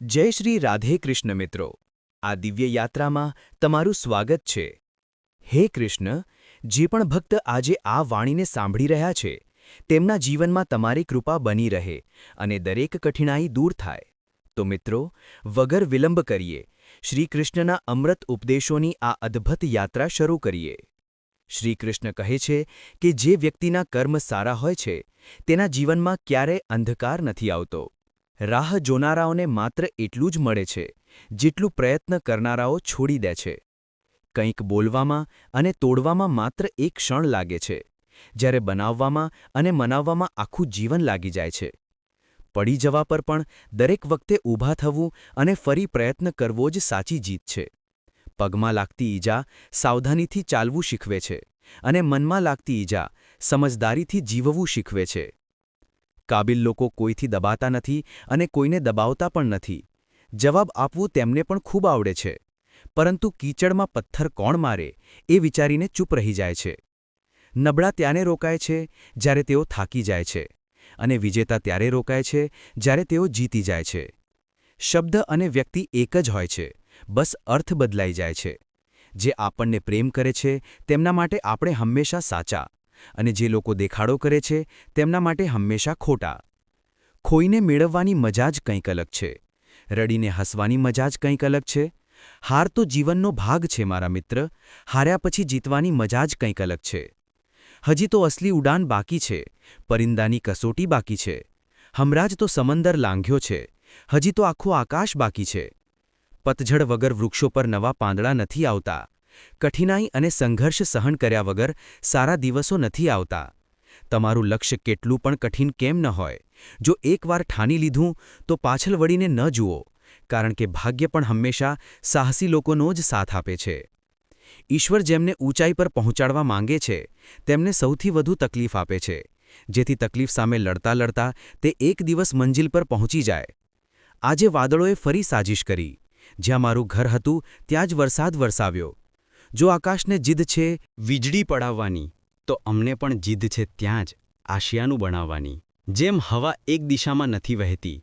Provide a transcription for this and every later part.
જય શ્રી રાધે કૃષ્ણ મિત્રો, આ દિવ્ય યાત્રામાં તમારું સ્વાગત છે। હે કૃષ્ણ, જે પણ ભક્ત આજે આ વાણીને સાંભળી રહ્યા છે, તેમના જીવનમાં તમારી કૃપા બની રહે અને દરેક કઠિનાઈ દૂર થાય। તો મિત્રો, વગર વિલંબ કરીએ શ્રી કૃષ્ણના અમૃત ઉપદેશોની આ અદ્ભુત યાત્રા શરૂ કરીએ। શ્રી કૃષ્ણ કહે છે કે જે વ્યક્તિના કર્મ સારા હોય છે, તેના જીવનમાં ક્યારેય અંધકાર નથી આવતો। રાહ જોનારાઓને માત્ર એટલું જ મળે છે જેટલું પ્રયત્ન કરનારાઓ છોડી દે છે। કંઈક બોલવામાં અને તોડવામાં માત્ર એક ક્ષણ લાગે છે, જ્યારે બનાવવામાં અને મનાવવામાં આખું જીવન લાગી જાય છે। પડી જવા પર પણ દરેક વખતે ઊભા થવું અને ફરી પ્રયત્ન કરવો જ સાચી જીત છે। પગમાં લાગતી ઈજા સાવધાનીથી ચાલવું શીખવે છે અને મનમાં લાગતી ઈજા સમજદારીથી જીવવું શીખવે છે। કાબિલ લોકો કોઈથી દબાતા નથી અને કોઈને દબાવતા પણ નથી। જવાબ આપવું તેમને પણ ખૂબ આવડે છે, પરંતુ કીચડમાં પથ્થર કોણ મારે એ વિચારીને ચૂપ રહી જાય છે। નબળા ત્યારે રોકાય છે જ્યારે તેઓ થાકી જાય છે, અને વિજેતા ત્યારે રોકાય છે જ્યારે તેઓ જીતી જાય છે। શબ્દ અને વ્યક્તિ એક જ હોય છે, બસ અર્થ બદલાઈ જાય છે। જે આપણને પ્રેમ કરે છે તેમના માટે આપણે હંમેશા સાચા, અને જે લોકો દેખાડો કરે છે તેમના માટે હંમેશા ખોટા। ખોઈને મેળવવાની મજા જ કંઈક અલગ છે, રડીને હસવાની મજા જ કંઈક અલગ છે। હાર તો જીવનનો ભાગ છે મારા મિત્ર, હાર્યા પછી જીતવાની મજા જ કંઈક અલગ છે। હજી તો અસલી ઉડાન બાકી છે, પરિંદાની કસોટી બાકી છે। હમણાં જ તો સમંદર લાંઘ્યો છે, હજી તો આખું આકાશ બાકી છે। પતઝડ વગર વૃક્ષો પર નવા પાંદડા નથી આવતા, કઠિનાઈ અને સંઘર્ષ સહન કર્યા વગર સારા દિવસો નથી આવતા। તમારું લક્ષ્ય કેટલું પણ કઠિન કેમ ન હોય, જો એકવાર ઠાની લીધું તો પાછળ વળીને ન જુઓ, કારણ કે ભાગ્ય પણ હંમેશા સાહસી લોકોનો જ સાથ આપે છે। ઈશ્વર જેમને ઊંચાઈ પર પહોંચાડવા માંગે છે તેમને સૌથી વધુ તકલીફ આપે છે, જેથી તકલીફ સામે લડતા લડતા તે એક દિવસ મંજિલ પર પહોંચી જાય। આજે વાદળોએ ફરી સાજિશ કરી, જ્યાં મારું ઘર હતું ત્યાં જ વરસાદ વરસાવ્યો। જો આકાશને જીદ છે વીજળી પડાવવાની, તો અમને પણ જીદ છે ત્યાં જ આશિયાનું બનાવવાની। જેમ હવા એક દિશામાં નથી વહેતી,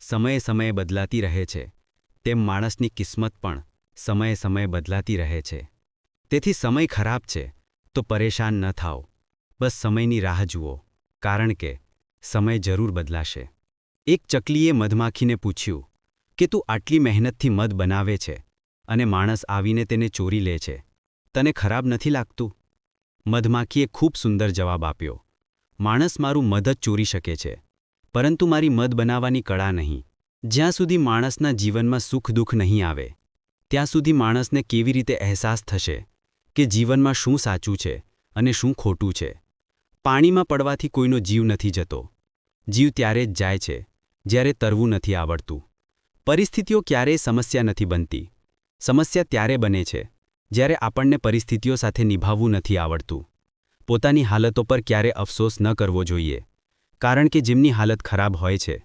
સમયે સમયે બદલાતી રહે છે, તેમ માણસની કિસ્મત પણ સમયે સમયે બદલાતી રહે છે। તેથી સમય ખરાબ છે તો પરેશાન ન થાઓ, બસ સમયની રાહ જુઓ, કારણ કે સમય જરૂર બદલાશે। એક ચકલીએ મધમાખીને પૂછ્યું કે તું આટલી મહેનતથી મધ બનાવે છે અને માણસ આવીને તેને ચોરી લે છે, તને ખરાબ નથી લાગતું? મધમાખીએ ખૂબ સુંદર જવાબ આપ્યો, માણસ મારું મધ જ ચોરી શકે છે, પરંતુ મારી મધ બનાવવાની કળા નહીં। જ્યાં સુધી માણસના જીવનમાં સુખ દુઃખ નહીં આવે, ત્યાં સુધી માણસને કેવી રીતે અહેસાસ થશે કે જીવનમાં શું સાચું છે અને શું ખોટું છે? પાણીમાં પડવાથી કોઈનો જીવ નથી જતો, જીવ ત્યારે જ જાય છે જ્યારે તરવું નથી આવડતું। પરિસ્થિતિઓ ક્યારેય સમસ્યા નથી બનતી, સમસ્યા ત્યારે બને છે જ્યારે આપણને પરિસ્થિતિઓ સાથે નિભાવવું નથી આવડતું। પોતાની હાલતો પર ક્યારે અફસોસ ન કરવો જોઈએ, કારણ કે જેમની હાલત ખરાબ હોય છે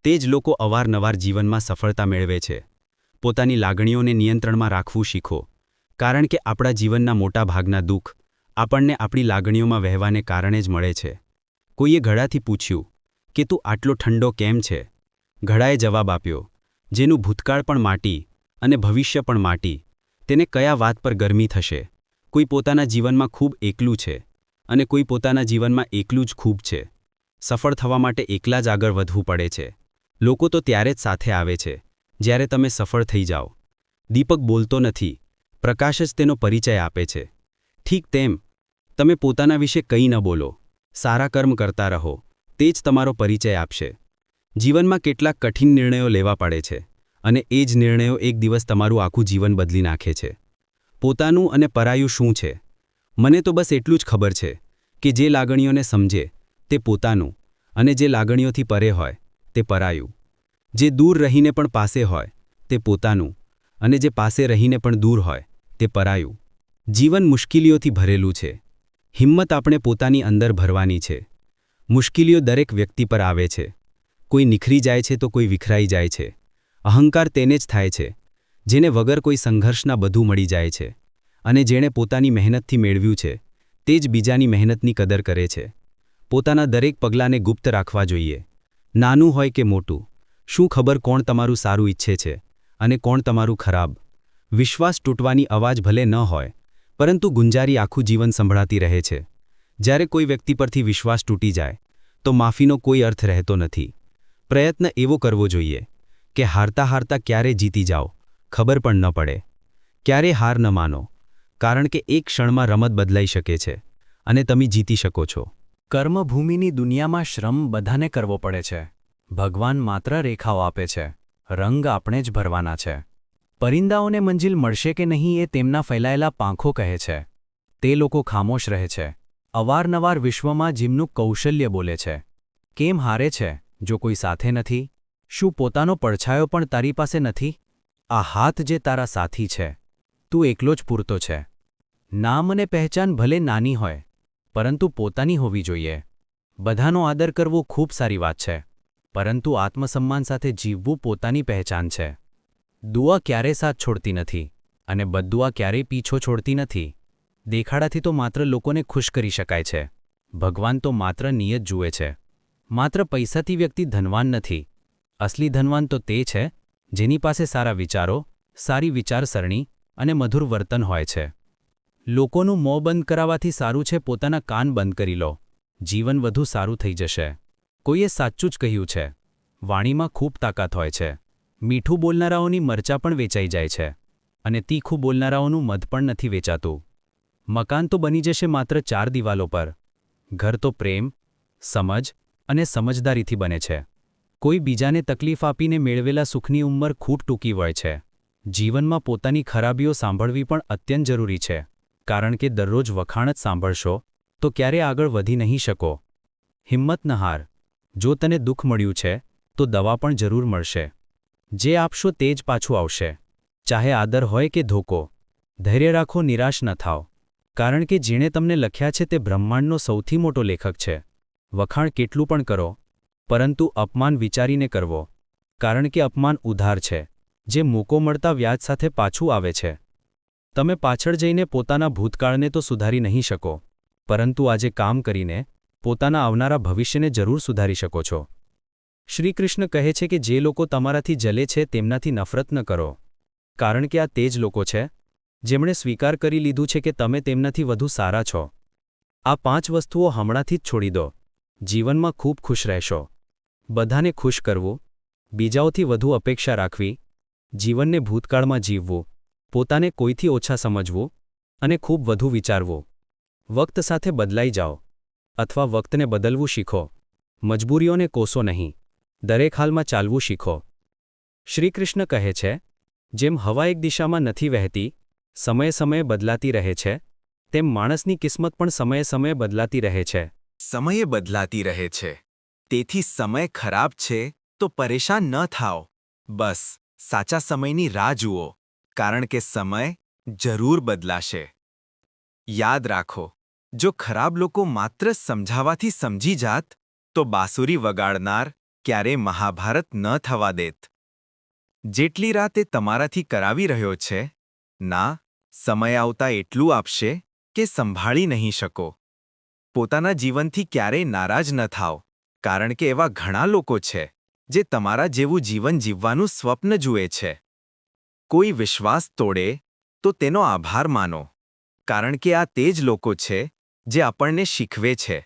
તે જ લોકો અવારનવાર જીવનમાં સફળતા મેળવે છે। પોતાની લાગણીઓને નિયંત્રણમાં રાખવું શીખો, કારણ કે આપણા જીવનના મોટા ભાગના દુઃખ આપણને આપણી લાગણીઓમાં વહેવાને કારણે જ મળે છે। કોઈએ ઘડાથી પૂછ્યું કે તું આટલો ઠંડો કેમ છે? ઘડાએ જવાબ આપ્યો, જેનું ભૂતકાળ પણ માટી અને ભવિષ્ય પણ માટી, તેને કયા વાત પર ગરમી થશે? કોઈ પોતાના જીવનમાં ખૂબ એકલું છે અને કોઈ પોતાના જીવનમાં એકલું જ ખૂબ છે। સફળ થવા માટે એકલા જ આગળ વધવું પડે છે। લોકો તો ત્યારે જ સાથે આવે છે જ્યારે તમે સફળ થઈ જાઓ। દીપક બોલતો નથી, પ્રકાશ જ તેનો પરિચય આપે છે। ઠીક તેમ તમે પોતાના વિશે કંઈ ન બોલો, સારા કર્મ કરતા રહો, તે જ તમારો પરિચય આપશે। જીવનમાં કેટલાક કઠિન નિર્ણયો લેવા પડે છે, અને એ જ નિર્ણયો એક દિવસ તમારું આખું જીવન બદલી નાખે છે। પોતાનું અને પરાયું શું છે? મને તો બસ એટલું જ ખબર છે કે જે લાગણીઓને સમજે તે પોતાનું, અને જે લાગણીઓથી પરે હોય તે પરાયું। જે દૂર રહીને પણ પાસે હોય તે પોતાનું, અને જે પાસે રહીને પણ દૂર હોય તે પરાયું। જીવન મુશ્કેલીઓથી ભરેલું છે, હિંમત આપણે પોતાની અંદર ભરવાની છે। મુશ્કેલીઓ દરેક વ્યક્તિ પર આવે છે, કોઈ નિખરી જાય છે તો કોઈ વિખરાઈ જાય છે। અહંકાર તેને જ થાય છે જેને વગર કોઈ સંઘર્ષના બધું મળી જાય છે, અને જેણે પોતાની મહેનતથી મેળવ્યું છે તે જ બીજાની મહેનતની કદર કરે છે। પોતાના દરેક પગલાંને ગુપ્ત રાખવા જોઈએ, નાનું હોય કે મોટું, શું ખબર કોણ તમારું સારું ઈચ્છે છે અને કોણ તમારું ખરાબ? વિશ્વાસ તૂટવાની અવાજ ભલે ન હોય, પરંતુ ગુંજારી આખું જીવન સંભળાતી રહે છે. જ્યારે કોઈ વ્યક્તિ પરથી વિશ્વાસ તૂટી જાય તો માફીનો કોઈ અર્થ રહેતો નથી. પ્રયત્ન એવો કરવો જોઈએ કે હારતા હારતા ક્યારે જીતી જાઓ ખબર પણ ન પડે. ક્યારે હાર ન માનો, કારણ કે એક ક્ષણમાં રમત બદલાઈ શકે છે અને તમે જીતી શકો છો. કર્મભૂમિની દુનિયામાં શ્રમ બધાને કરવો પડે છે. ભગવાન માત્ર રેખાઓ આપે છે, રંગ આપણે જ ભરવાના છે. પરિંદાઓને મંજિલ મળશે કે નહીં એ તેમના ફેલાયેલા પાંખો કહે છે. તે લોકો ખામોશ રહે છે, અવારનવાર વિશ્વમાં જીવનું કૌશલ્ય બોલે છે. કેમ હારે છે જો કોઈ સાથે નથી? શું પોતાનો પડછાયો પણ તારી પાસે નથી? આ હાથ જે તારા સાથી છે, તું એકલો જ પૂરતો છે. નામ અને પહેચાન ભલે નાની હોય, પરંતુ પોતાની હોવી જોઈએ. બધાનો આદર કરવો ખૂબ સારી વાત છે, પરંતુ આત્મસન્માન સાથે જીવવું પોતાની પહેચાન છે. દુઆ ક્યારે સાથ છોડતી નથી અને બદદુઆ ક્યારેય પીછો છોડતી નથી. દેખાડાથી તો માત્ર લોકોને ખુશ કરી શકાય છે. ભગવાન તો માત્ર નિયત જુએ છે. માત્ર પૈસાથી વ્યક્તિ ધનવાન નથી. અસલી ધનવાન તો તે છે જેની પાસે સારા વિચારો, સારી વિચારસરણી અને મધુર વર્તન હોય છે. લોકોનું મોં બંધ કરાવવાથી સારું છે પોતાના કાન બંધ કરી લો. જીવન વધુ સારું થઈ જશે. કોઈએ સાચું જ કહ્યું છે, વાણીમાં ખૂબ તાકાત હોય છે. મીઠું બોલનારાઓની મરચા પણ વેચાઈ જાય છે અને તીખું બોલનારાઓનું મધ પણ નથી વેચાતું. મકાન તો બની જશે માત્ર 4 દિવાલો પર. ઘર તો પ્રેમ, સમજ અને સમજદારીથી બને છે. કોઈ બીજાને તકલીફ આપીને મેળવેલા સુખની ઉંમર ખૂબ ટૂંકી હોય છે. જીવનમાં પોતાની ખરાબીઓ સાંભળવી પણ અત્યંત જરૂરી છે, કારણ કે દરરોજ વખાણ જ સાંભળશો તો ક્યારે આગળ વધી નહીં શકો. હિંમત ન હાર. જો તને દુઃખ મળ્યું છે તો દવા પણ જરૂર મળશે. જે આપશો તે જ પાછું આવશે, ચાહે આદર હોય કે ધોકો. ધૈર્ય રાખો, નિરાશ ન થાઓ, કારણ કે જેણે તમને લખ્યા છે તે બ્રહ્માંડનો સૌથી મોટો લેખક છે. વખાણ કેટલું પણ કરો, પરંતુ અપમાન વિચારીને કરવો, કારણ કે અપમાન ઉધાર છે જે મોકો મળતા વ્યાજ સાથે પાછું આવે છે. તમે પાછળ જઈને પોતાના ભૂતકાળને તો સુધારી નહીં શકો, પરંતુ આજે કામ કરીને પોતાના આવનારા ભવિષ્યને જરૂર સુધારી શકો છો. શ્રીકૃષ્ણ કહે છે કે જે લોકો તમારાથી જલે છે તેમનાથી નફરત ન કરો, કારણ કે આ તે જ લોકો છે જેમણે સ્વીકાર કરી લીધું છે કે તમે તેમનાથી વધુ સારા છો. આ 5 વસ્તુઓ હમણાંથી જ છોડી દો. જીવનમાં ખૂબ ખુશ રહેશો. બધાને ખુશ કરવું, બીજાઓથી વધુ અપેક્ષા રાખવી, જીવનને ભૂતકાળમાં જીવવું, પોતાને કોઈથી ઓછા સમજવું અને ખૂબ વધુ વિચારવું. વક્ત સાથે બદલાઈ જાઓ અથવા વક્તને બદલવું શીખો. મજબૂરીઓને કોસો નહીં, દરેક હાલમાં ચાલવું શીખો. શ્રીકૃષ્ણ કહે છે, જેમ હવા એક દિશામાં નથી વહેતી, સમયે સમયે બદલાતી રહે છે, તેમ માણસની કિસ્મત પણ સમયે સમયે બદલાતી રહે છે. સમયે બદલાતી રહે છે. તેથી સમય ખરાબ છે તો પરેશાન ન થાઓ. બસ સાચા સમયની રાહ જુઓ, કારણ કે સમય જરૂર બદલાશે. યાદ રાખો, જો ખરાબ લોકો માત્ર સમજાવવાથી સમજી જાત તો બાંસુરી વગાડનાર ક્યારે મહાભારત ન થવા દેત. જેટલી રાત એ તમારાથી કરાવી રહ્યો છે, ના, સમય આવતા એટલું આપશે કે સંભાળી નહીં શકો. પોતાના જીવનથી ક્યારેય નારાજ ન થાઓ, કારણ કે એવા ઘણા લોકો છે જે તમારા જેવું જીવન જીવવાનું સ્વપ્ન જુએ છે. કોઈ વિશ્વાસ તોડે તો તેનો આભાર માનો, કારણ કે આ તે જ લોકો છે જે આપણને શીખવે છે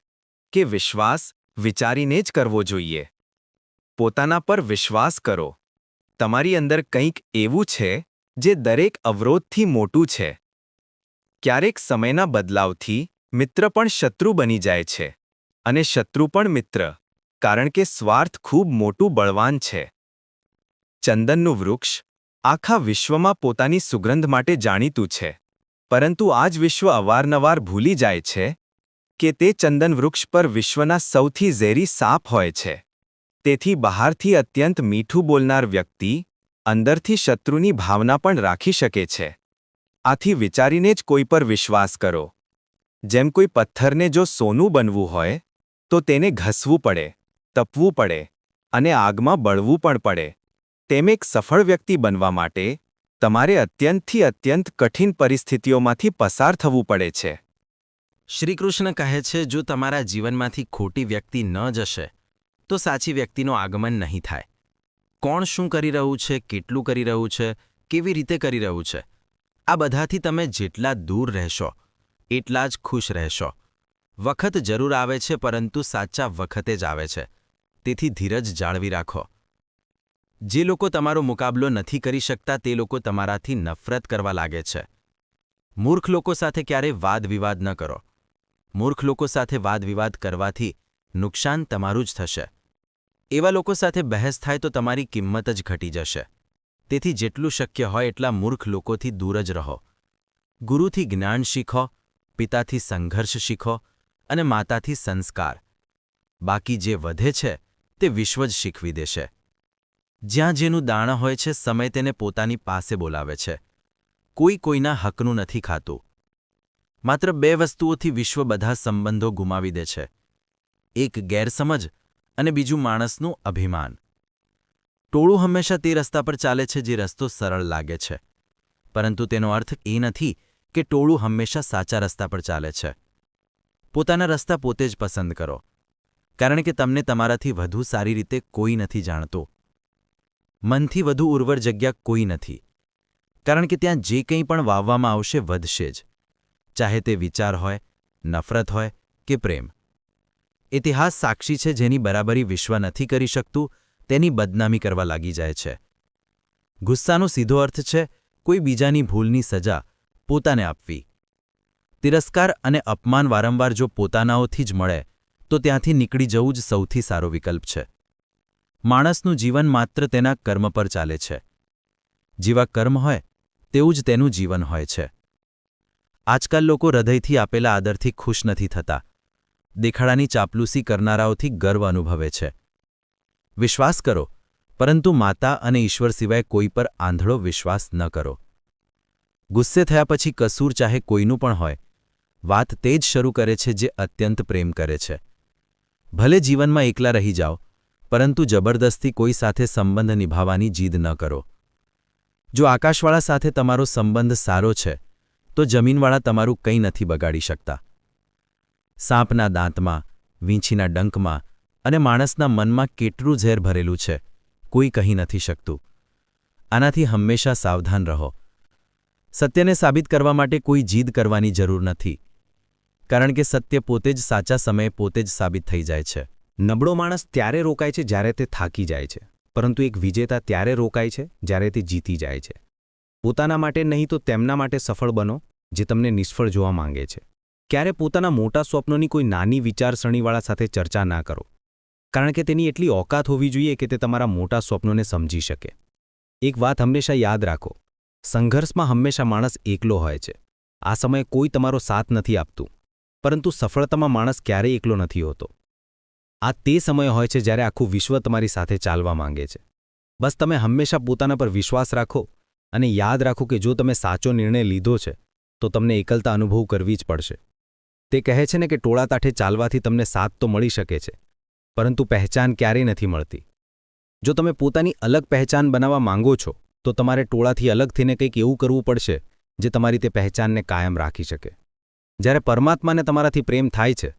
કે વિશ્વાસ વિચારીને જ કરવો જોઈએ. પોતાના પર વિશ્વાસ કરો. તમારી અંદર કંઈક એવું છે જે દરેક અવરોધથી મોટું છે. ક્યારેક સમયના બદલાવથી મિત્ર પણ શત્રુ બની જાય છે અને શત્રુ પણ મિત્ર, કારણ કે સ્વાર્થ ખૂબ મોટું બળવાન છે. ચંદનનું વૃક્ષ આખા વિશ્વમાં પોતાની સુગંધ માટે જાણીતું છે, પરંતુ આ જ વિશ્વ અવારનવાર ભૂલી જાય છે કે તે ચંદન વૃક્ષ પર વિશ્વના સૌથી ઝેરી સાપ હોય છે. તેથી બહારથી અત્યંત મીઠું બોલનાર વ્યક્તિ અંદરથી શત્રુની ભાવના પણ રાખી શકે છે. આથી વિચારીને જ કોઈ પર વિશ્વાસ કરો. જેમ કોઈ પથ્થરને જો સોનું બનવું હોય તો તેને ઘસવું પડે, તપવું પડે અને આગમાં બળવું પણ પડે. તેમ એક સફળ વ્યક્તિ બનવા માટે તમારે અત્યંતથી અત્યંત કઠિન પરિસ્થિતિઓમાંથી પસાર થવું પડે છે. શ્રીકૃષ્ણ કહે છે, જો તમારા જીવનમાંથી ખોટી વ્યક્તિ ન જશે તો સાચી વ્યક્તિનું આગમન નહીં થાય. કોણ શું કરી રહ્યું છે, કેટલું કરી રહ્યું છે, કેવી રીતે કરી રહ્યું છે, આ બધાથી તમે જેટલા દૂર રહેશો એટલા જ ખુશ રહેશો. વખત જરૂર આવે છે, પરંતુ સાચા વખતે જ આવે છે. તેથી ધીરજ જાળવી રાખો. જે લોકો તમારો મુકાબલો નથી કરી શકતા તે લોકો તમારાથી નફરત કરવા લાગે છે. મૂર્ખ લોકો સાથે ક્યારેય વાદ-વિવાદ ન કરો. મૂર્ખ લોકો સાથે વાદ-વિવાદ કરવાથી નુકસાન તમારું જ થશે. એવા લોકો સાથે બહેસ થાય તો તમારી કિંમત જ ઘટી જશે. તેથી જેટલું શક્ય હોય એટલા મૂર્ખ લોકોથી દૂર જ રહો. ગુરુથી જ્ઞાન શીખો, પિતાથી સંઘર્ષ શીખો અને માતાથી સંસ્કાર. બાકી જે વધે છે તે વિશ્વ જ શીખવી દેશે. જ્યાં જેનું દાણા હોય છે સમય તેને પોતાની પાસે બોલાવે છે. કોઈ કોઈના હકનું નથી ખાતું. માત્ર 2 વસ્તુઓથી વિશ્વ બધા સંબંધો ગુમાવી દે છે. એક ગેરસમજ અને બીજું માણસનું અભિમાન. ટોળું હંમેશા તે રસ્તા પર ચાલે છે જે રસ્તો સરળ લાગે છે, પરંતુ તેનો અર્થ એ નથી કે ટોળું હંમેશા સાચા રસ્તા પર ચાલે છે. પોતાના રસ્તા પોતે જ પસંદ કરો, કારણ કે તમને તમારાથી વધુ સારી રીતે કોઈ નથી જાણતું. મનથી વધુ ઉર્વર જગ્યા કોઈ નથી, કારણ કે ત્યાં જે કંઈ પણ વાવવામાં આવશે વધશે જ, ચાહે તે વિચાર હોય, નફરત હોય કે પ્રેમ. ઇતિહાસ સાક્ષી છે, જેની બરાબરી વિશ્વ નથી કરી શકતું તેની બદનામી કરવા લાગી જાય છે. ગુસ્સાનો સીધો અર્થ છે કોઈ બીજાની ભૂલની સજા પોતાને આપવી. તિરસ્કાર અને અપમાન વારંવાર જો પોતાનાઓથી જ મળે તો ત્યાંથી નીકળી જવું જ સૌથી સારો વિકલ્પ છે. માણસનું જીવન માત્ર તેના કર્મ પર ચાલે છે. જેવા કર્મ હોય તેવું જ તેનું જીવન હોય છે. આજકાલ લોકો હૃદયથી આપેલા આદરથી ખુશ નથી થતા. દેખાડાની ચાપલૂસી કરનારાઓથી ગર્વ અનુભવે છે. વિશ્વાસ કરો, પરંતુ માતા અને ઈશ્વર સિવાય કોઈ પર આંધળો વિશ્વાસ ન કરો. ગુસ્સે થયા પછી કસૂર ચાહે કોઈનું પણ હોય, વાત તે જ શરૂ કરે છે જે અત્યંત પ્રેમ કરે છે. ભલે જીવનમાં એકલા રહી જાઓ, પરંતુ જબરદસ્તી કોઈ સાથે સંબંધ નિભાવવાની જીદ ન કરો. જો આકાશવાળા સાથે તમારો સંબંધ સારો છે તો જમીનવાળા તમારું કંઈ નથી બગાડી શકતા. સાપના દાંતમાં, વીંછીના ડંકમાં અને માણસના મનમાં કેટલું ઝેર ભરેલું છે કોઈ કહી નથી શકતું. આનાથી હંમેશા સાવધાન રહો. સત્યને સાબિત કરવા માટે કોઈ જીદ કરવાની જરૂર નથી, કારણ કે સત્ય પોતે જ સાચા સમયે પોતે જ સાબિત થઈ જાય છે. નબળો માણસ ત્યારે રોકાય છે જ્યારે તે થાકી જાય છે, પરંતુ એક વિજેતા ત્યારે રોકાય છે જ્યારે તે જીતી જાય છે. પોતાના માટે નહીં તો તેમના માટે સફળ બનો જે તમને નિષ્ફળ જોવા માંગે છે. ક્યારે પોતાના મોટા સ્વપ્નોની કોઈ નાની વિચારસરણીવાળા સાથે ચર્ચા ના કરો, કારણ કે તેની એટલી ઓકાત હોવી જોઈએ કે તે તમારા મોટા સ્વપ્નોને સમજી શકે. એક વાત હંમેશા યાદ રાખો, સંઘર્ષમાં હંમેશા માણસ એકલો હોય છે. આ સમયે કોઈ તમારો સાથ નથી આપતું, પરંતુ સફળતામાં માણસ ક્યારેય એકલો નથી હોતો. આ તે સમય હોય છે જ્યારે આખું વિશ્વ તમારી સાથે ચાલવા માંગે છે. બસ તમે હંમેશા પોતાના પર વિશ્વાસ રાખો અને યાદ રાખો કે જો તમે સાચો નિર્ણય લીધો છે તો તમને એકલતા અનુભવ કરવી જ પડશે. તે કહે છે ને કે ટોળા તાઠે ચાલવાથી તમને સાથ તો મળી શકે છે, પરંતુ પહેચાન ક્યારેય નથી મળતી. જો તમે પોતાની અલગ પહેચાન બનાવવા માંગો છો તો તમારે ટોળાથી અલગ થઈને કંઈક એવું કરવું પડશે જે તમારી તે પહેચાનને કાયમ રાખી શકે. જ્યારે પરમાત્માને તમારાથી પ્રેમ થાય છે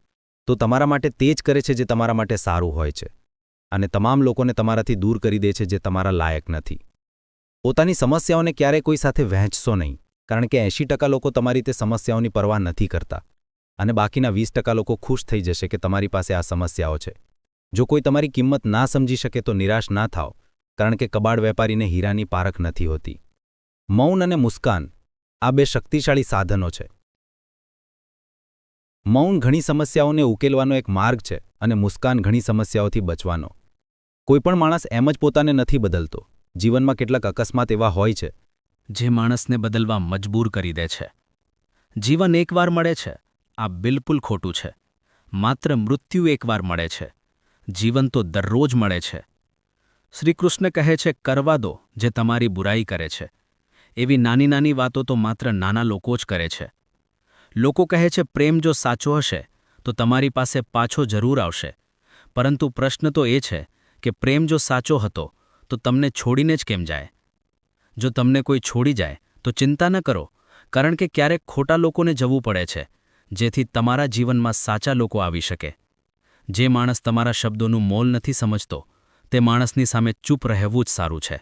તો તમારા માટે તે જ કરે છે જે તમારા માટે સારું હોય છે, અને તમામ લોકોને તમારાથી દૂર કરી દે છે જે તમારા લાયક નથી. પોતાની સમસ્યાઓને ક્યારેય કોઈ સાથે વહેંચશો નહીં, કારણ કે 80% લોકો તમારી તે સમસ્યાઓની પરવા નથી કરતા, અને બાકીના 20% લોકો ખુશ થઈ જશે કે તમારી પાસે આ સમસ્યાઓ છે. જો કોઈ તમારી કિંમત ના સમજી શકે તો નિરાશ ના થાઓ, કારણ કે કબાડ વેપારીને હીરાની પારખ નથી હોતી. મૌન અને મુસ્કાન આ 2 શક્તિશાળી સાધનો છે. મૌન ઘણી સમસ્યાઓને ઉકેલવાનો એક માર્ગ છે અને મુસ્કાન ઘણી સમસ્યાઓથી બચવાનો. કોઈપણ માણસ એમ જ પોતાને નથી બદલતો. જીવનમાં કેટલાક અકસ્માત એવા હોય છે જે માણસને બદલવા મજબૂર કરી દે છે. જીવન એકવાર મળે છે, આ બિલકુલ ખોટું છે. માત્ર મૃત્યુ એકવાર મળે છે, જીવન તો દરરોજ મળે છે. શ્રીકૃષ્ણ કહે છે, કરવા દો જે તમારી બુરાઈ કરે છે. એવી નાની નાની વાતો તો માત્ર નાના લોકો જ કરે છે. લોકો કહે છે પ્રેમ જો સાચો હશે તો તમારી પાસે પાછો જરૂર આવશે, પરંતુ પ્રશ્ન તો એ છે કે પ્રેમ જો સાચો હતો તો તમને છોડીને જ કેમ જાય? જો તમને કોઈ છોડી જાય તો ચિંતા ન કરો, કારણ કે ક્યારેક ખોટા લોકોને જવું પડે છે જેથી તમારા જીવનમાં સાચા લોકો આવી શકે. જે માણસ તમારા શબ્દોનું મોલ નથી સમજતો તે માણસની સામે ચૂપ રહેવું જ સારું છે.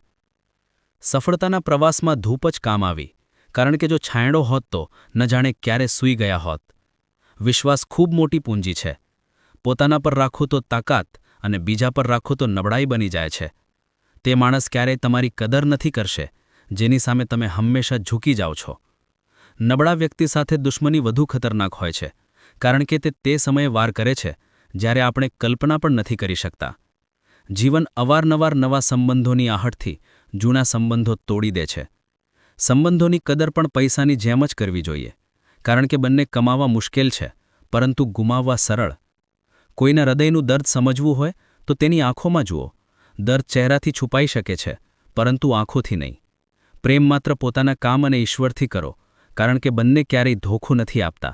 સફળતાના પ્રવાસમાં ધૂપ જ કામ આવી, કારણ કે જો છાંયડો હોત તો ન જાણે ક્યારે સૂઈ ગયા હોત. વિશ્વાસ ખૂબ મોટી પૂંજી છે. પોતાના પર રાખો તો તાકાત અને બીજા પર રાખો તો નબળાઈ બની જાય છે. તે માણસ ક્યારેય તમારી કદર નથી કરશે જેની સામે તમે હંમેશા ઝૂકી જાઓ છો. નબળા વ્યક્તિ સાથે દુશ્મની વધુ ખતરનાક હોય છે, કારણ કે તે સમયે વાર કરે છે જ્યારે આપણે કલ્પના પણ નથી કરી શકતા. જીવન અવારનવાર નવા સંબંધોની આહટથી જૂના સંબંધો તોડી દે છે. સંબંધોની કદર પણ પૈસાની જેમ જ કરવી જોઈએ, કારણ કે બંને કમાવા મુશ્કેલ છે, પરંતુ ગુમાવવા સરળ. કોઈના હૃદયનું દર્દ સમજવું હોય તો તેની આંખોમાં જુઓ. દર્દ ચહેરાથી છુપાઈ શકે છે, પરંતુ આંખોથી નહીં. પ્રેમ માત્ર પોતાના કામ અને ઈશ્વરથી કરો, કારણ કે બંને ક્યારેય ધોખો નથી આપતા.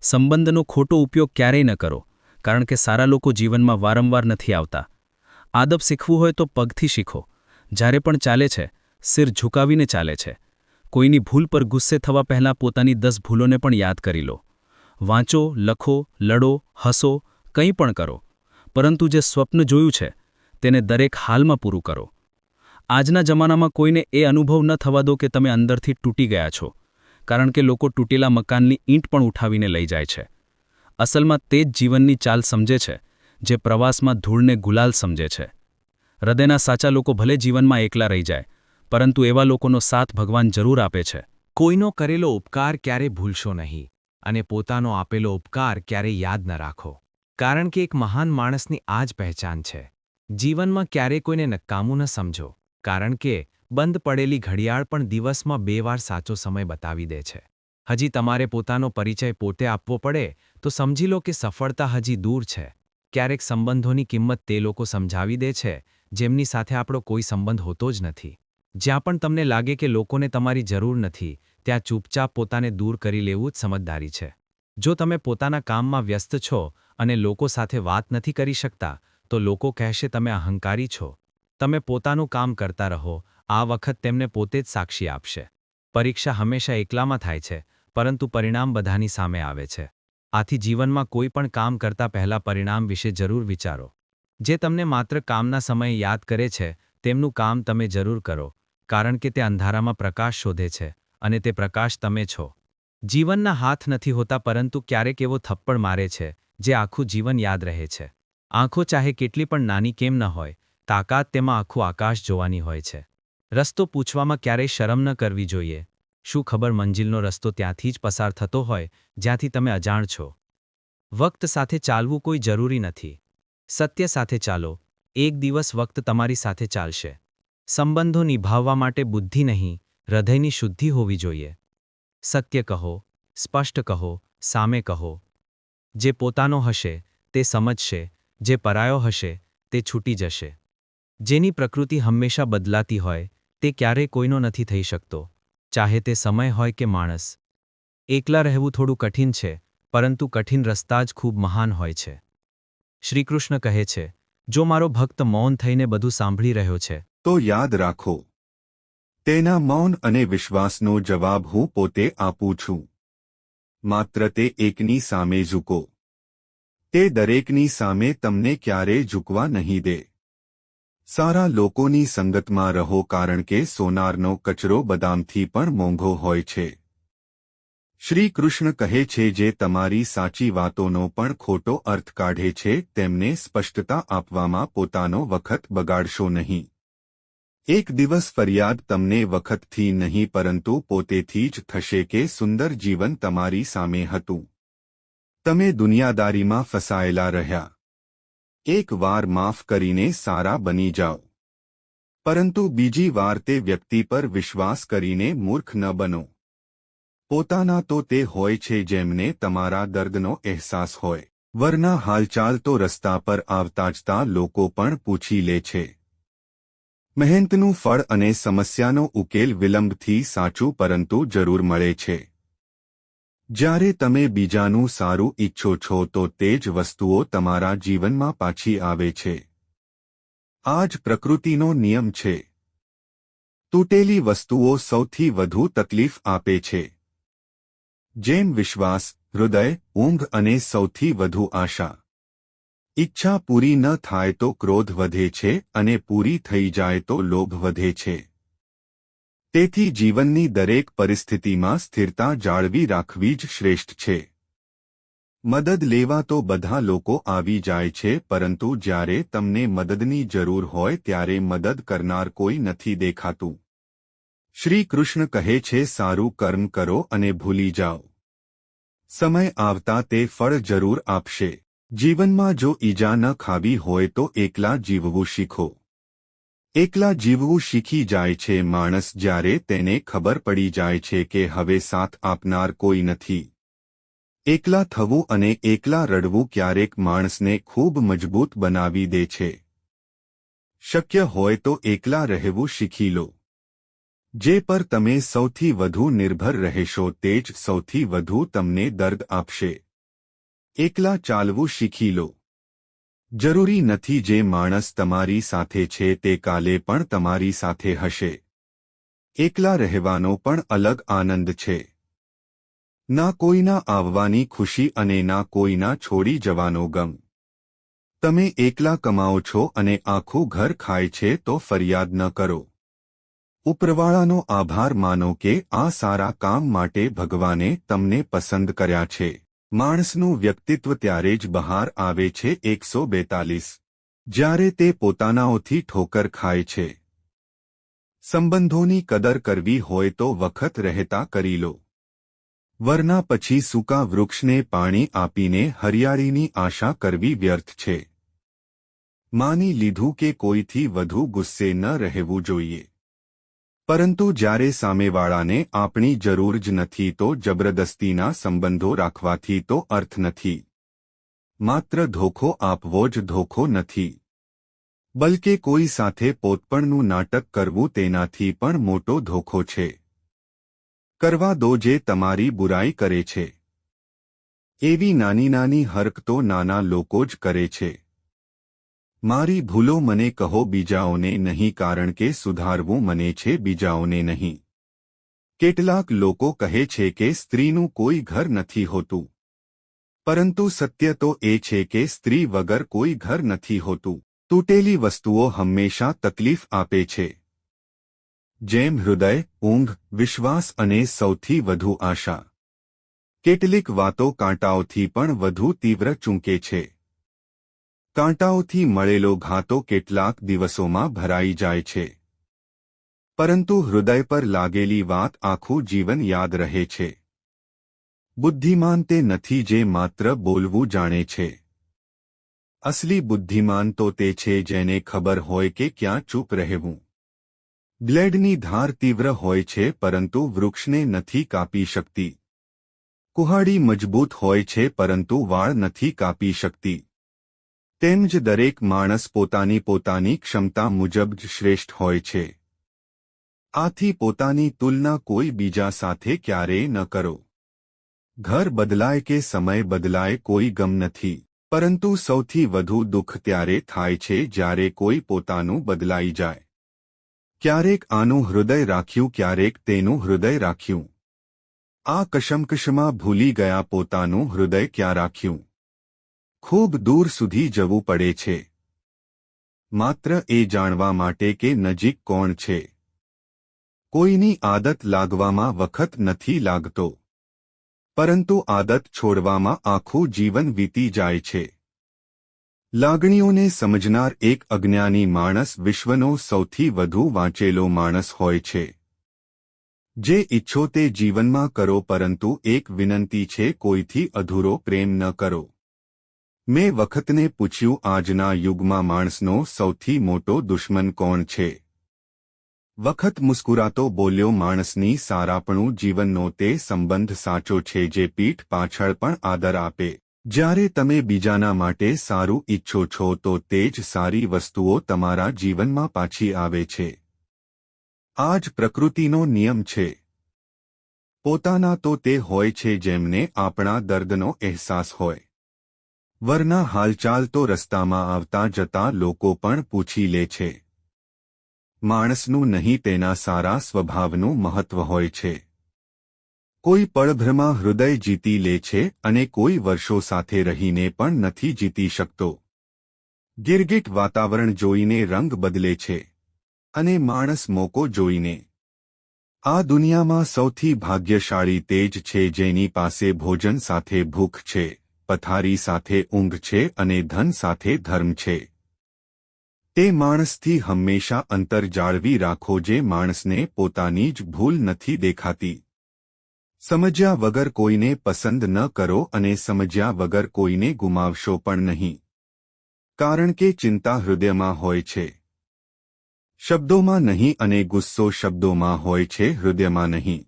સંબંધનો ખોટો ઉપયોગ ક્યારેય ન કરો, કારણ કે સારા લોકો જીવનમાં વારંવાર નથી આવતા. આદબ શીખવું હોય તો પગથી શીખો. જ્યારે પણ ચાલે છે, સિર ઝુકાવીને ચાલે છે. કોઈની ભૂલ પર ગુસ્સે થવા પહેલાં પોતાની 10 ભૂલોને પણ યાદ કરી લો. વાંચો, લખો, લડો, હસો, કંઈ પણ કરો, પરંતુ જે સ્વપ્ન જોયું છે તેને દરેક હાલમાં પૂરું કરો. આજના જમાનામાં કોઈને એ અનુભવ ન થવા દો કે તમે અંદરથી તૂટી ગયા છો, કારણ કે લોકો તૂટેલા મકાનની ઈંટ પણ ઉઠાવીને લઈ જાય છે. અસલમાં તે જ જીવનની ચાલ સમજે છે જે પ્રવાસમાં ધૂળને ગુલાલ સમજે છે. હૃદયના સાચા લોકો ભલે જીવનમાં એકલા રહી જાય, પરંતુ એવા લોકોનો સાથ ભગવાન જરૂર આપે છે. કોઈનો કરેલો ઉપકાર ક્યારે ભૂલશો નહીં અને પોતાનો આપેલો ઉપકાર ક્યારે યાદ ન રાખો, કારણ કે એક મહાન માણસની આ જ પહેચાન છે. જીવનમાં ક્યારે કોઈને નકામું ન સમજો, કારણ કે બંધ પડેલી ઘડિયાળ પણ દિવસમાં 2 વાર સાચો સમય બતાવી દે છે. હજી તમારે પોતાનો પરિચય પોતે આપવો પડે તો સમજી લો કે સફળતા હજી દૂર છે. ક્યારેક સંબંધોની કિંમત તે લોકો સમજાવી દે છે જેમની સાથે આપણો કોઈ સંબંધ હોતો જ નથી. જ્યાં પણ તમને લાગે કે લોકોને તમારી જરૂર નથી, ત્યાં ચૂપચાપ પોતાને દૂર કરી લેવું જ સમજદારી છે. જો તમે પોતાના કામમાં વ્યસ્ત છો અને લોકો સાથે વાત નથી કરી શકતા, તો લોકો કહેશે તમે અહંકારી છો. તમે પોતાનું કામ કરતા રહો, આ વખત તેમને પોતે જ સાક્ષી આપશે. પરીક્ષા હંમેશા એકલામાં થાય છે, પરંતુ પરિણામ બધાની સામે આવે છે. આથી જીવનમાં કોઈ પણ કામ કરતા પહેલા પરિણામ વિશે જરૂર વિચારો. જે તમને માત્ર કામના સમયે યાદ કરે છે તેમનું કામ તમે જરૂર કરો, કારણ કે તે અંધારામાં પ્રકાશ શોધે છે અને તે પ્રકાશ તમે છો. જીવનના હાથ નથી હોતા, પરંતુ ક્યારેક એવો થપ્પડ મારે છે જે આખું જીવન યાદ રહે છે. આંખો ચાહે કેટલી પણ નાની કેમ ન હોય, તાકાત તેમાં આખું આકાશ જોવાની હોય છે. રસ્તો પૂછવામાં ક્યારેય શરમ ન કરવી જોઈએ. શું ખબર મંજિલનો રસ્તો ત્યાંથી જ પસાર થતો હોય જ્યાંથી તમે અજાણ છો. વક્ત સાથે ચાલવું કોઈ જરૂરી નથી. સત્ય સાથે ચાલો, એક દિવસ વક્ત તમારી સાથે ચાલશે. સંબંધો નિભાવવા માટે બુદ્ધિ નહીં, હૃદયની શુદ્ધિ હોવી જોઈએ. સત્ય કહો, સ્પષ્ટ કહો, સામે કહો. જે પોતાનો હશે તે સમજશે, જે પરાયો હશે તે છૂટી જશે. જેની પ્રકૃતિ હંમેશા બદલાતી હોય તે ક્યારેય કોઈનો નથી થઈ શકતો, ચાહે તે સમય હોય કે માણસ. એકલા રહેવું થોડું કઠિન છે, પરંતુ કઠિન રસ્તા જ ખૂબ મહાન હોય છે. શ્રીકૃષ્ણ કહે છે, જો મારો ભક્ત મૌન થઈને બધું સાંભળી રહ્યો છે તો યાદ રાખો, તેના મૌન અને વિશ્વાસનો જવાબ હું પોતે આપું છું. માત્ર તે એકની સામે ઝૂકો. તે દરેકની સામે તમને ક્યારેય ઝૂકવા નહીં દે. સારા લોકોની સંગતમાં રહો, કારણ કે સોનારનો કચરો બદામથી પણ મોંઘો હોય છે. શ્રી કૃષ્ણ કહે છે, જે તમારી સાચી વાતોનો પણ ખોટો અર્થ કાઢે છે તેમને સ્પષ્ટતા આપવામાં પોતાનો વખત બગાડશો નહીં. એક દિવસ ફરિયાદ તમને વખતથી નહીં પરંતુ પોતેથી જ થશે કે સુંદર જીવન તમારી સામે હતું. તમે દુનિયાદારીમાં ફસાયેલા રહ્યા. એક વાર માફ કરીને સારા બની જાઓ, પરંતુ બીજી વાર તે વ્યક્તિ પર વિશ્વાસ કરીને મૂર્ખ ન બનો. પોતાના તો તે હોય છે જેમને તમારા દર્દનો અહેસાસ હોય, વરના હાલચાલ તો રસ્તા પર આવતા જતા લોકો પણ પૂછી લે છે. મહેનતનું ફળ અને સમસ્યાનો ઉકેલ વિલંબથી સાચું પરંતુ જરૂર મળે છે. જ્યારે તમે બીજાનું સારું ઈચ્છો છો તો તે જ વસ્તુઓ તમારા જીવનમાં પાછી આવે છે. આ જ પ્રકૃતિનો નિયમ છે. તૂટેલી વસ્તુઓ સૌથી વધુ તકલીફ આપે છે. જેમ વિશ્વાસ, હૃદય, ઊંઘ અને સૌથી વધુ આશા. ઈચ્છા પૂરી ન થાય તો ક્રોધ વધે છે અને પૂરી થઈ જાય તો લોભ વધે છે. તેથી જીવનની દરેક પરિસ્થિતિમાં સ્થિરતા જાળવી રાખવી જ શ્રેષ્ઠ છે. મદદ લેવા તો બધા લોકો આવી જાય છે, પરંતુ જ્યારે તમને મદદની જરૂર હોય ત્યારે મદદ કરનાર કોઈ નથી દેખાતું. શ્રી કૃષ્ણ કહે છે, સારું કર્મ કરો અને ભૂલી જાઓ. સમય આવતા તે ફળ જરૂર આપશે. જીવનમાં જો ઈજા ન ખાવી હોય તો એકલા જીવવું શીખો. એકલા જીવવું શીખી જાય છે માણસ જ્યારે તેને ખબર પડી જાય છે કે હવે સાથ આપનાર કોઈ નથી. એકલા થવું અને એકલા રડવું ક્યારેક માણસને ખૂબ મજબૂત બનાવી દે છે. શક્ય હોય તો એકલા રહેવું શીખી લો. જે પર તમે સૌથી વધુ નિર્ભર રહેશો તે જ સૌથી વધુ તમને દર્દ આપશે. એકલા ચાલવું શીખી લો. જરૂરી નથી જે માણસ તમારી સાથે છે તે કાલે પણ તમારી સાથે હશે. એકલા રહેવાનો પણ અલગ આનંદ છે. ના કોઈના આવવાની ખુશી અને ના કોઈના છોડી જવાનો ગમ. તમે એકલા કમાઓ છો અને આખું ઘર ખાય છે તો ફરિયાદ ન કરો. ઉપરવાળાનો આભાર માનો કે આ સારા કામ માટે ભગવાને તમને પસંદ કર્યા છે. માણસનું વ્યક્તિત્વ ત્યારે જ બહાર આવે છે. 142 જ્યારે તે પોતાનાઓથી ઠોકર ખાય છે. સંબંધોની કદર કરવી હોય તો વખત રહેતા કરી લો. વરના પછી સૂકા વૃક્ષને પાણી આપીને હરિયાળીની આશા કરવી વ્યર્થ છે. માની લીધું કે કોઈથી વધુ ગુસ્સે ન રહેવું જોઈએ. પરંતુ જ્યારે સામેવાળાને આપણી જરૂર જ નથી તો જબરદસ્તીના સંબંધો રાખવાથી તો અર્થ નથી. માત્ર ધોખો આપવો જ ધોખો નથી. બલકે કોઈ સાથે પોતપણનું નાટક કરવું તેનાથી પણ મોટો ધોખો છે. કરવા દો જે તમારી બુરાઈ કરે છે. એવી નાની નાની હરકતો નાના લોકો જ કરે છે. મારી ભૂલો મને કહો બીજાઓને નહીં, કારણ કે સુધારવું મને છે બીજાઓને નહીં. કેટલાક લોકો કહે છે કે સ્ત્રીનું કોઈ ઘર નથી હોતું. પરંતુ સત્ય તો એ છે કે સ્ત્રી વગર કોઈ ઘર નથી હોતું. તૂટેલી વસ્તુઓ હંમેશા તકલીફ આપે છે. જેમ હૃદય, ઊંઘ, વિશ્વાસ અને સૌથી વધુ આશા. કેટલીક વાતો કાંટાઓથી પણ વધુ તીવ્ર ચૂંકે છે. કાંટાઓથી મળેલો ઘાતો કેટલાક દિવસોમાં ભરાઈ જાય છે. પરંતુ હૃદય પર લાગેલી વાત આખું જીવન યાદ રહે છે. બુદ્ધિમાન તે નથી જે માત્ર બોલવું જાણે છે. અસલી બુદ્ધિમાન તો તે છે જેને ખબર હોય કે ક્યાં ચૂપ રહેવું. બ્લેડની ધાર તીવ્ર હોય છે પરંતુ વૃક્ષને નથી કાપી શકતી. કુહાડી મજબૂત હોય છે પરંતુ વાળ નથી કાપી શકતી. તેમ જ દરેક માણસ પોતાની ક્ષમતા મુજબ જ શ્રેષ્ઠ હોય છે. આથી પોતાની તુલના કોઈ બીજા સાથે ક્યારેય ન કરો. ઘર બદલાય કે સમય બદલાય કોઈ ગમ નથી, પરંતુ સૌથી વધુ દુઃખ ત્યારે થાય છે જ્યારે કોઈ પોતાનું બદલાઈ જાય. ક્યારેક આનું હૃદય રાખ્યું, ક્યારેક તેનું હૃદય રાખ્યું. આ કશમકશમાં ભૂલી ગયા પોતાનું હૃદય ક્યાં રાખ્યું. ખૂબ દૂર સુધી જવું પડે છે. માત્ર એ જાણવા માટે કે નજીક કોણ છે. કોઈની આદત લાગવામાં વખત નથી લાગતો, પરંતુ આદત છોડવામાં આખું જીવન વીતી જાય છે. લાગણીઓને સમજનાર એક અજ્ઞાની માણસ વિશ્વનો સૌથી વધુ વાંચેલો માણસ હોય છે. જે ઈચ્છો તે જીવનમાં કરો, પરંતુ એક વિનંતી છે, કોઈથી અધૂરો પ્રેમ ન કરો. મેં વખતને પૂછ્યું, આજના યુગમાં માણસનો સૌથી મોટો દુશ્મન કોણ છે? વખત મુસ્કુરાતો બોલ્યો, માણસની સારાપણું જીવનનો તે સંબંધ સાચો છે જે પીઠ પાછળ પણ આદર આપે. જ્યારે તમે બીજાના માટે સારું ઈચ્છો છો તો તે જ સારી વસ્તુઓ તમારા જીવનમાં પાછી આવે છે. આ જ પ્રકૃતિનો નિયમ છે. પોતાના તો તે હોય છે જેમને આપણા દર્દનો અહેસાસ હોય. વરના હાલચાલ તો રસ્તામાં આવતા જતા લોકો પણ પૂછી લે છે. માણસનું નહીં તેના સારા સ્વભાવનું મહત્વ હોય છે. કોઈ પળભરમાં હૃદય જીતી લે છે અને કોઈ વર્ષો સાથે રહીને પણ નથી જીતી શકતો. ગિરગિટ વાતાવરણ જોઈને રંગ બદલે છે અને માણસ મોકો જોઈને. આ દુનિયામાં સૌથી ભાગ્યશાળી તે જ છે જેની પાસે ભોજન સાથે ભૂખ છે, પથારી સાથે ઊંઘ છે અને ધન સાથે ધર્મ છે. તે માણસથી હંમેશા અંતર જાળવી રાખો જે માણસને પોતાની જ ભૂલ નથી દેખાતી. સમજ્યા વગર કોઈને પસંદ ન કરો અને સમજ્યા વગર કોઈને ગુમાવશો પણ નહીં. કારણ કે ચિંતા હૃદયમાં હોય છે, શબ્દોમાં નહીં, અને ગુસ્સો શબ્દોમાં હોય છે, હૃદયમાં નહીં.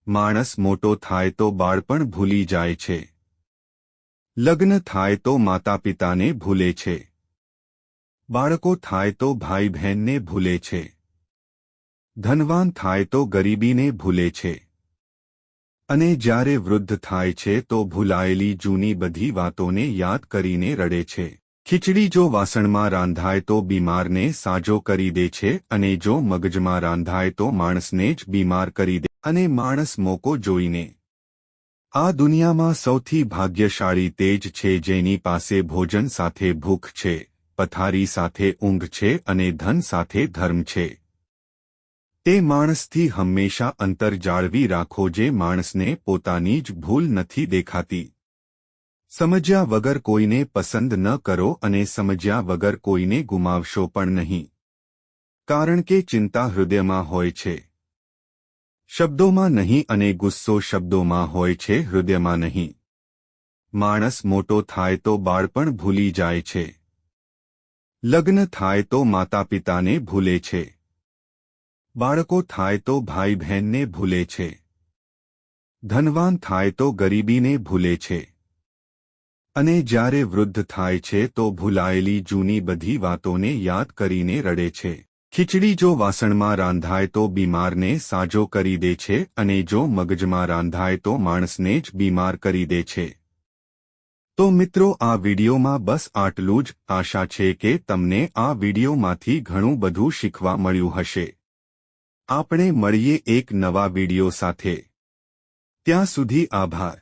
માણસ મોટો થાય તો બાળપણ ભૂલી જાય છે. લગ્ન થાય તો માતા પિતાને ભૂલે છે. બાળકો થાય તો ભાઈ બહેનને ભૂલે છે. ધનવાન થાય તો ગરીબીને ભૂલે છે. અને જ્યારે વૃદ્ધ થાય છે તો ભૂલાયેલી જૂની બધી વાતોને યાદ કરીને રડે છે. ખીચડી જો વાસણમાં રાંધાય તો બીમારને સાજો કરી દે છે અને જો મગજમાં રાંધાય તો માણસને જ બીમાર કરી દે. અને માણસ મોકો જોઈને. આ દુનિયામાં સૌથી ભાગ્યશાળી તે જ છે જેની પાસે ભોજન સાથે ભૂખ છે, પથારી સાથે ઊંઘ છે અને ધન સાથે ધર્મ છે. તે માણસથી હંમેશા અંતર જાળવી રાખો જે માણસને પોતાની જ ભૂલ નથી દેખાતી. સમજ્યા વગર કોઈને પસંદ ન કરો અને સમજ્યા વગર કોઈને ગુમાવશો પણ નહીં. કારણ કે ચિંતા હૃદયમાં હોય છે, શબ્દોમાં નહીં, અને ગુસ્સો શબ્દોમાં હોય છે, હૃદયમાં નહીં. માણસ મોટો થાય તો બાળપણ ભૂલી જાય છે. લગ્ન થાય તો માતા પિતાને ભૂલે છે. બાળકો થાય તો ભાઈ બહેનને ભૂલે છે. ધનવાન થાય તો ગરીબીને ભૂલે છે. અને જ્યારે વૃદ્ધ થાય છે તો ભૂલાયેલી જૂની બધી વાતોને યાદ કરીને રડે છે. ખીચડી જો વાસણમાં રાંધાય તો બીમારને સાજો કરી દે છે અને જો મગજમાં રાંધાય તો માણસને જ બીમાર કરી દે છે. તો મિત્રો, આ વિડીયોમાં બસ આટલું જ. આશા છે કે તમને આ વિડીયોમાંથી ઘણું બધું શીખવા મળ્યું હશે. આપણે મળીએ એક નવા વિડીયો સાથે. ત્યાં સુધી આભાર.